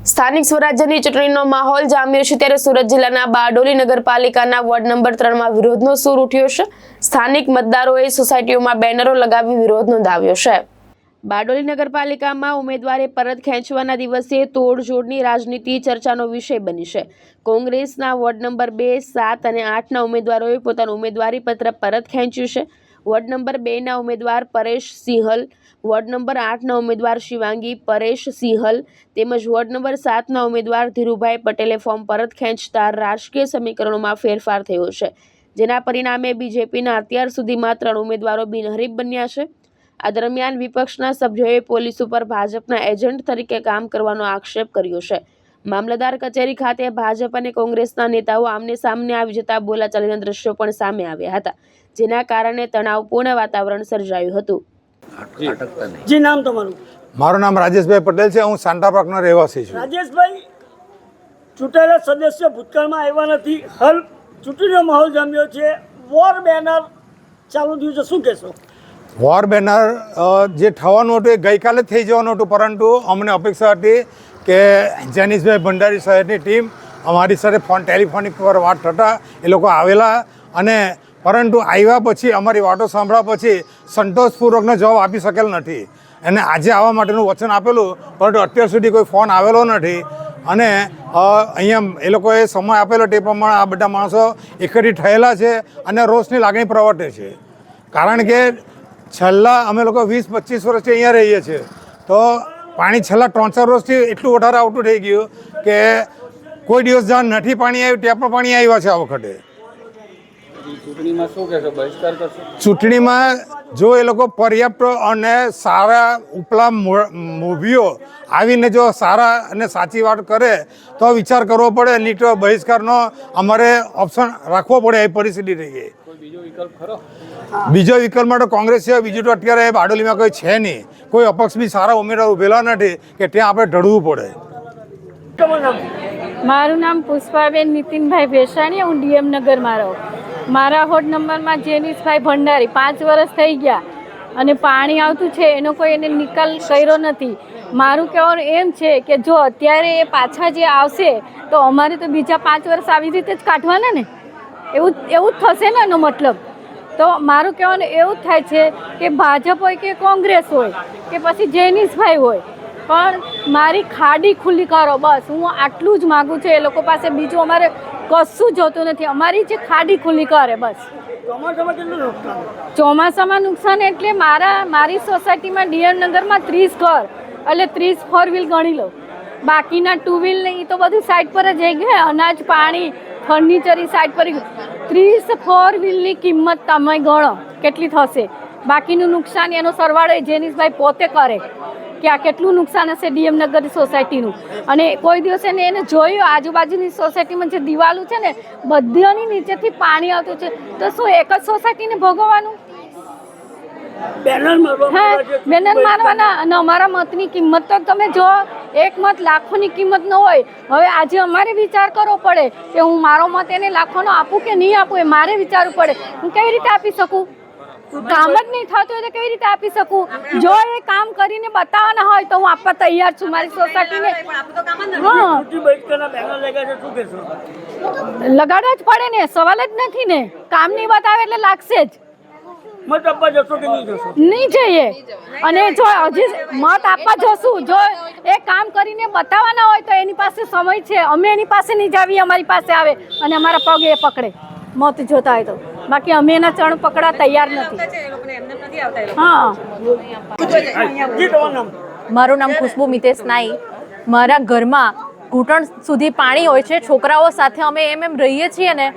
સ્થાનિક સ્વરાજ્યની ચૂંટણીનો માહોલ જામ્યો છે ત્યારે સુરત જિલ્લાના બારડોલી નગરપાલિકાના વોર્ડ નંબર 3માં વિરોધનો સૂર ઉઠ્યો છે। સ્થાનિક મતદારોએ સોસાયટીઓમાં બેનરો લગાવી વિરોધ નોંધાવ્યો છે। બારડોલી નગરપાલિકામાં ઉમેદવારે પરત ખેંચવાના દિવસે તોડજોડની રાજનીતિ ચર્ચાનો વિષય બની છે। કોંગ્રેસના વોર્ડ નંબર 2, 7 અને 8ના ઉમેદવારોએ પોતાનું ઉમેદવારી પત્ર પરત ખેંચ્યું છે। વોર્ડ નંબર 2ના ઉમેદવાર પરેશ સિંહલ, વોર્ડ નંબર 8ના ઉમેદવાર શિવાંગી પરેશ સિંહલ તેમજ વોર્ડ નંબર 7ના ઉમેદવાર ધીરુભાઈ પટેલે ફોર્મ પરત ખેંચતા રાજકીય સમીકરણોમાં ફેરફાર થયો છે, જેના પરિણામે બીજેપીના અત્યાર સુધીમાં 3 ઉમેદવારો બિનહરીફ બન્યા છે। આ દરમિયાન વિપક્ષના સભ્યોએ પોલીસ ઉપર ભાજપના એજન્ટ તરીકે કામ કરવાનો આક્ષેપ કર્યો છે। મામલતદાર કચેરી ખાતે ભાજપ અને કોંગ્રેસના નેતાઓ આમને સામને આવી જતા બોલાચાલીના દ્રશ્યો પણ સામે આવ્યા હતા, જેના કારણે તણાવપૂર્ણ વાતાવરણ સર્જાયું હતું। જી, નામ તમારું? મારું નામ રાજેશભાઈ પટેલ છે। હું સાંટા પાર્કનો રહેવાસી છું। રાજેશભાઈ, ચૂંટાયેલા સદસ્ય ભૂતકાળમાં આવ્યા નથી, હાલ ચૂંટણીનો માહોલ જામ્યો છે, વોર બેનર ચાલુ થયું છે, શું કહેશો? વોર બેનર જે થવાનું હતું એ ગઈકાલે થઈ જવાનું હતું, પરંતુ અમને અપેક્ષા હતી કે જેનિશભાઈ ભંડારી સાહેબની ટીમ અમારી સાથે ટેલિફોનિક પર વાત થતાં એ લોકો આવેલા, અને પરંતુ આવ્યા પછી અમારી વાતો સાંભળ્યા પછી સંતોષપૂર્વકનો જવાબ આપી શકેલ નથી, અને આજે આવવા માટેનું વચન આપેલું, પરંતુ અત્યાર સુધી કોઈ ફોન આવેલો નથી। અને અહીંયા એ લોકોએ સમય આપેલો તે પ્રમાણે આ બધા માણસો એકઠી થયેલા છે અને રોષની લાગણી પ્રવર્તે છે, કારણ કે છેલ્લા અમે લોકો 20-25 વર્ષથી અહીંયા રહીએ છીએ, તો પાણી છેલ્લા 3-4 વર્ષથી એટલું વધારે આવતું થઈ ગયું કે કોઈ દિવસ જ્યાં નથી પાણી આવ્યું ત્યાં પણ પાણી આવ્યા છે। આ વખતે ચૂંટણીમાં શું કહેશો? બહિષ્કાર કરશો? ચૂંટણીમાં જો એ લોકો પર્યાપ્ત અને સારા ઉપલા મૂવીઓ આવીને જો સારા અને સાચી વાત કરે તો વિચાર કરવો પડે, નહીં તો બહિષ્કારનો અમારે ઓપ્શન રાખવો પડે એ પરિસ્થિતિ થઈ ગઈ। કોઈ બીજો વિકલ્પ ખરો? બીજો વિકલ્પમાં તો કોંગ્રેસ છે, બીજું તો અત્યારે બારડોલીમાં કોઈ છે નહીં, કોઈ અપક્ષ બી સારા ઉમેદવાર ઉભેલા નથી કે ત્યાં આપણે ઢળવું પડે। તમારું નામ? મારું નામ પુષ્પાબેન નીતિનભાઈ ભેસાણી, હું ડીએમ નગરમાં રહું। મારા વોર્ડ નંબરમાં જેનિશભાઈ ભંડારી 5 વર્ષ થઈ ગયા અને પાણી આવતું છે, એનો કોઈ એને નિકાલ કર્યો નથી। મારું કહેવાનું એમ છે કે જો અત્યારે એ પાછા જે આવશે તો અમારે તો બીજા 5 વર્ષ આવી રીતે જ કાઢવાના ને, એવું જ થશે ને એનો મતલબ। તો મારું કહેવાનું એવું થાય છે કે ભાજપ હોય કે કોંગ્રેસ હોય કે પછી જેનિશભાઈ હોય, પણ મારી ખાડી ખુલ્લી કરો, બસ હું આટલું જ માગું છું એ લોકો પાસે, બીજું અમારે કશું જોતું નથી, અમારી જે ખાડી ખુલ્લી કરે બસ। ચોમાસામાં કેટલું નુકસાન? ચોમાસામાં નુકસાન એટલે મારી સોસાયટીમાં ડીએમ નગરમાં 30 ઘર, એટલે 30 4 વ્હીલ ગણી લો, બાકીના 2 વ્હીલ ને એ તો બધું સાઈડ પર જ જઈ ગયા, અનાજ પાણી ફર્નિચર એ સાઈડ પર 30 4 વ્હીલની કિંમત તમે ગણો કેટલી થશે, બાકીનું નુકસાન એનો સરવાળો જેનિશભાઈ પોતે કરે કે આ કેટલું નુકસાન હશે ડીએમ નગર સોસાયટીનું। અને કોઈ દિવસે એને જોયું આજુબાજુની સોસાયટીમાં જે દિવાલો છે ને બધાની નીચેથી પાણી આવતું છે, તો શું એક જ સોસાયટીને ભોગવવાનું? બેનર મારવાના। અને અમારા મતની કિંમત તો તમે જો, એક મત લાખોની કિંમત ન હોય। હવે આજે અમારે વિચાર કરવો પડે કે હું મારો મત એને લાખોનો આપું કે નહીં આપું, એ મારે વિચારવું પડે। હું કેવી રીતે આપી શકું? કામ જ નહીં થતું હોય તો કેવી રીતે આપી શકું? જો એ કામ કરીને બતાવવાના હોય તો હું આપવા તૈયાર છું મારી સોસાયટીને। લગાડવા જ પડે ને, સવાલ જ નથી ને, કામ નહીં બતાવે એટલે લાગશે જ। મત આપવા જશો કે નહીં જશો? નહીં જઈએ, અને જો હજી મત આપવા જશું, જો એ કામ કરીને બતાવવાના હોય તો એની પાસે સમય છે, અમે એની પાસે નહીં જાવીએ, અમારી પાસે આવે અને અમારા પગ એ પકડે મત જોતા હોય તો, બાકી અમે એના ચરણ પકડવા તૈયાર નથી। હા, મારું નામ ખુશ્બુ મિતેશ નાઈ। મારા ઘરમાં ઘૂંટણ સુધી પાણી હોય છે, છોકરાઓ સાથે અમે એમ રહીએ છીએ ને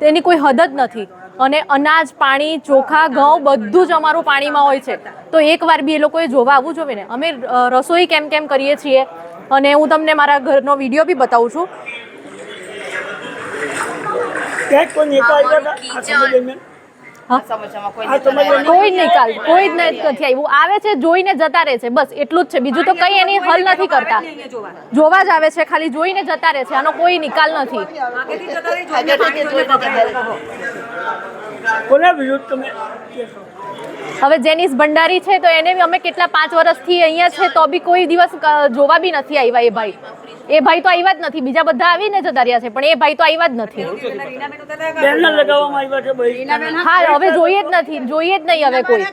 તેની કોઈ હદ જ નથી, અને અનાજ પાણી ચોખા ઘઉં બધું જ અમારું પાણીમાં હોય છે, તો એકવાર બી એ લોકોએ જોવા આવવું જોઈએ ને। અમે રસોઈ કેમ કરીએ છીએ, અને હું તમને મારા ઘરનો વિડીયો બી બતાવું છું। કોઈ નિકાલ કોઈ જ નથી આવ્યું, આવે છે જોઈને જતા રહે છે, બસ એટલું જ છે, બીજું તો કઈ એની હલ નથી કરતા, જોવા જ આવે છે, ખાલી જોઈને જતા રહે છે, આનો કોઈ નિકાલ નથી। કોના વિરુદ્ધ તમે? હવે જેનિસ ભંડારી છે તો એને બી અમે કેટલા 5 વર્ષથી અહીંયા છે તો બી કોઈ દિવસ જોવા બી નથી આવ્યા એ ભાઈ તો આવ્યા જ નથી. બીજા બધા આવીને જતા રહ્યા છે પણ એ ભાઈ તો આવ્યા જ નથી. બેનર લગાવવામાં આવ્યા છે ભાઈ. હા હવે જોઈએ જ નહીં હવે કોઈ.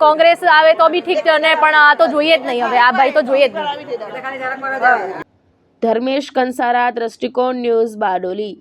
કોંગ્રેસ આવે તો બી ઠીક છે ને પણ આ તો જોઈએ જ નહીં હવે આ ભાઈ તો જોઈએ જ નહીં. ધર્મેશ કંસારા, દ્રષ્ટિકોણ ન્યૂઝ, બારડોલી.